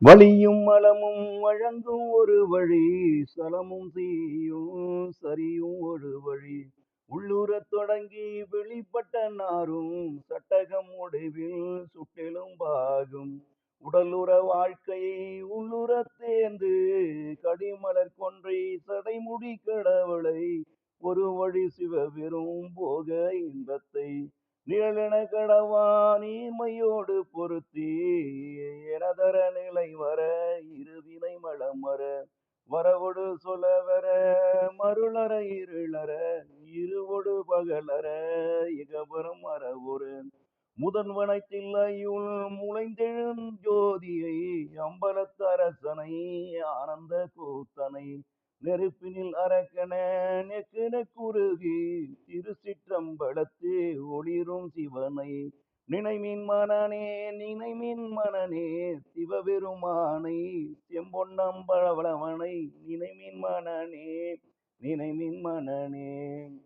வழியும் வளமும் வழங்கும் ஒரு வழி, சலமும் தீயும் சரியும் ஒரு வழி. உள்ளுறத் தொடங்கி வெளிப்பட்ட நாரும் சட்டகம் முடிவில் சுட்டெலும்பாகும். உடலுற வாழ்க்கையை உள்ளுறத் தேர்ந்து கடிமலர் கொன்றை சடைமுடி கடவுளை ஒரு வழி சிவபெரும் போக இன்பத்தை நிழலென கடவா நீர்மையோடு பொருத்தி எனதர நிலை வர இருவினை மலம் வர வரவொடு சொல்ல வர மருளற இருளற இருவொடு பகலற இகபரம் அறவொரு முதன்வனை தில்லையுள் முளைந்தெழும் ஜோதியை அம்பலத்து அரசனை ஆனந்த கூத்தனை நெருப்பினில் அரக்கன நெக்கு நெக்குருகி திருச்சிற்றம்பலத்து ஒளிரும் சிவனை நினைமின் மனனே நினைமின் மனனே சிவபெருமானை செம்பொன்னம்பலவனை நினைமின் மனனே நினைமின் மனனே.